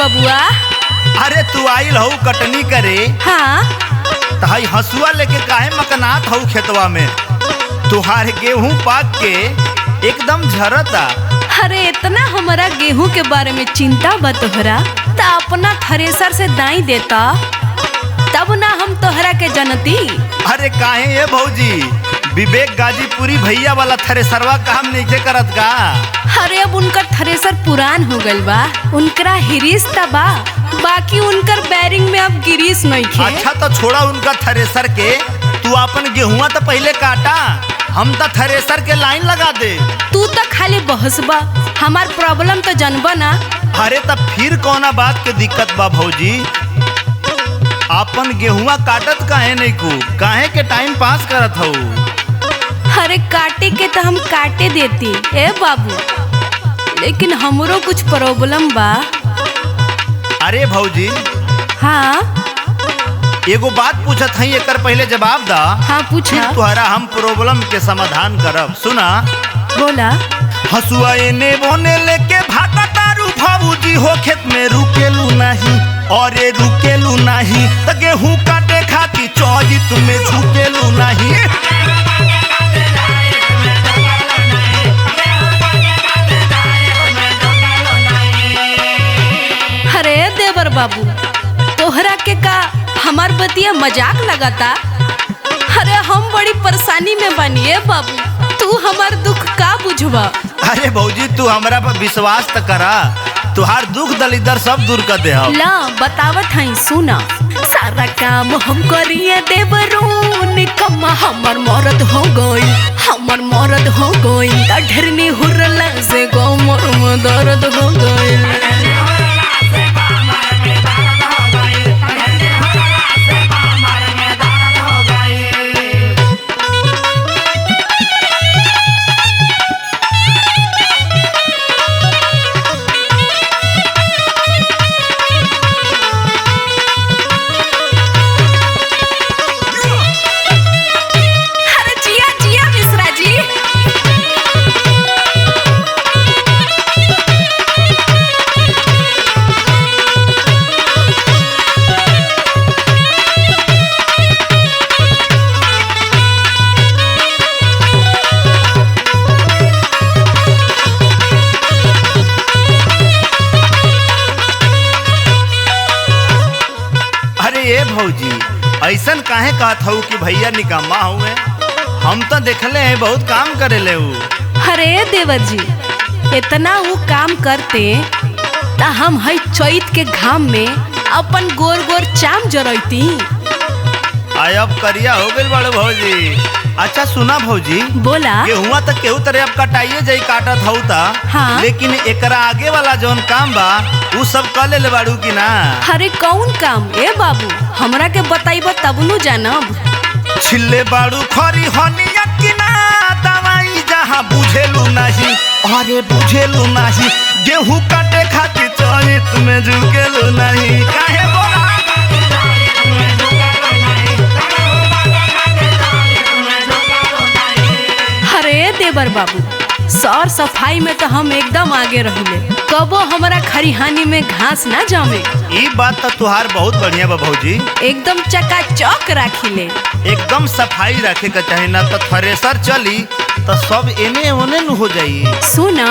बबुआ। अरे तू आइल हऊ कटनी करे। हाँ। तहाई हसुआ लेके काहे मकनात हऊ खेतवा में? तुहार गेहूं पाक के एकदम झरता। अरे इतना हमारा गेहूं के बारे में चिंता बा तोहरा, ता अपना थ्रेसर से दाई देता, तब ना हम तोहरा के जनती। अरे काहे ये भौजी, विवेक गाजीपुरी भैया वाला थ्रेसरवा काम नहीं करत का? अरे अब उनका थ्रेसर पुरान हो गइल बा, उनकरा हिरीस ता बा, बाकी उनकर बैरिंग में अब गिरीस नहीं खे। अच्छा तो छोड़ा उनका थ्रेसर के, तू अपन गेहुआ तो पहले काटा, हम तो थ्रेसर के लाइन लगा दे। तू तो खाली बहसबा, हमार प्रॉब्लम तो जानबा ना। अरे तब फिर कौना बात के दिक्कत बा भौजी? अपन गेहुआ काटत काहे नहीं को, काहे के टाइम पास करत हऊ? अरे काटे के तो हम काटे देती ए बाबू, लेकिन हमरो कुछ प्रॉब्लम बा। अरे भौजी। हाँ। एगो बात पूछत हई, एकर पहले जवाब दा। हाँ पूछा। तुहरा हम प्रॉब्लम के समाधान करब, सुना। बोला। हसुआ एने बोने लेके भागतारू भौजी हो, खेत में रुकेलू नहीं, और ये रुकेलू नहीं, त गेहूं काटे खाती चौजित में झुकेलू नहीं। अरे देवर बाबू, तोहरा के का हमार बतिया मजाक लगाता? अरे हम बड़ी परेशानी में बनिए बाबू, तू हमार दुख का बुझवा? अरे भौजी तू हमरा पर विश्वास त करा, तुहार दुख दलिदर सब दूर कर दे। ला बतावत हई, सुना। सारा काम हम करिए देवरून, निकम्मा हमर मरद हो गई, हमर मरद हो गई, ढेरनी हुरला से गोमर में दर्द हो गई। भौजी ऐसन काहे कहत हऊ कि भैया निकम्मा हुए? हम तो देखले हैं बहुत काम करे ले। अरे देवर जी, इतना वो काम करते ता हम हई चैत के घाम में अपन गोर गोर चाम जरैती। अब करिया हो गइल बड़े भौजी। अच्छा सुना भौजी। बोला। गेहुआ तक केहू तरह अब कटाइए जाई काटत हऊ ता। हाँ। लेकिन एकरा आगे वाला जौन काम बा उ सब कर ले बाड़ू की ना? अरे कौन काम ए बाबू, हमरा के बताइबा तब नु जानब। छिल्ले बाड़ू खरी हनिया की ना, दवाई जहाँ बुझेलू नहीं, अरे बुझेलू नहीं, गेहूं काटे खातिर चरित में झुकेलू नहीं, काहे बोला? अरे देवर बाबू, सौर सफाई में तो हम एकदम आगे रहिले, कबो हमारा खरिहानी में घास ना जामे। ये बात तो तुहार बहुत बढ़िया बा भौजी। एकदम चकाचौक राखिले, एकदम सफाई रखे का चाहे, ना तो थ्रेसर चली तो सब एने ओने न हो जाई। सुना,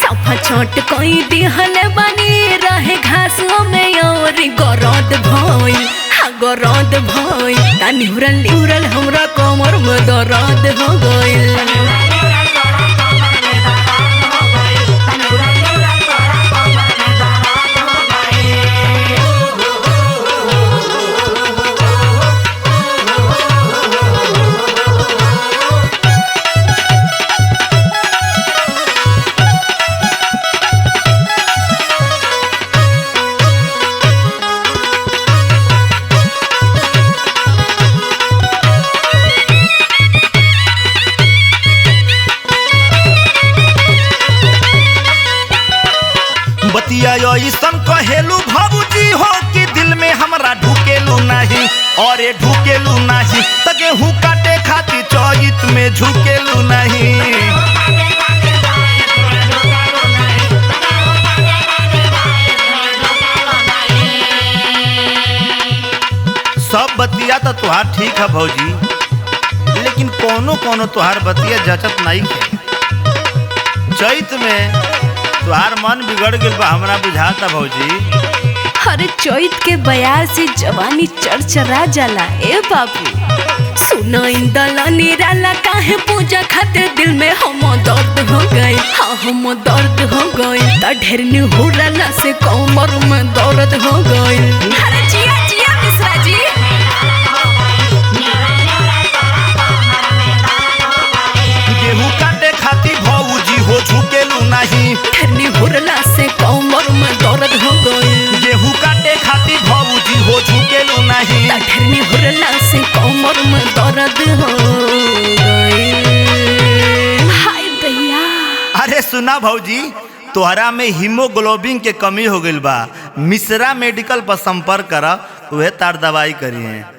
सफा छोट कोई दिहल बनी रहे घासों में और गरद भई, हाँ गरद भई, ता निहुरल निहुरल हमरा कमर में दर्द हो गइल। ऐसन कहेलू भौजी हो कि दिल में हमरा ढुकेलू नहीं, और ये ढुकेलू नहीं, त गेहूं काटे खातिर चौजित में झुकेलू नहीं। तुहार ठीक है भौजी, लेकिन कोनो कोनो तुहार बतिया जचत नहीं है। चैत में तुहार मन बिगड़ गइल बा हमरा बुझाता भौजी। अरे चैत के बयार से जवानी चरचरा जाला ए बाबू। सुना इंदला निराला काहे पूजा खातिर दिल में हम दर्द हो गई, हाँ हम दर्द हो गई। ता ढेरनी हुरला से कमर में दर्द हो गई। अरे जिया जिया मिश्रा जी। गेहूं काटे खातिर भौजी हो झुकेलू नहीं। ढेरनी हुरला से कमर में दर्द हो गई। गेहूं काटे खातिर भौजी हो झुकेलू नहीं। ता ढेरनी हुरला से कमर में दर्द हो गई। हाय भैया। अरे सुना भौजी, तोहरा में हीमोग्लोबिन के कमी हो गइल बा। मिश्रा मेडिकल पर संपर्क कर, वह तार दवाई करी है।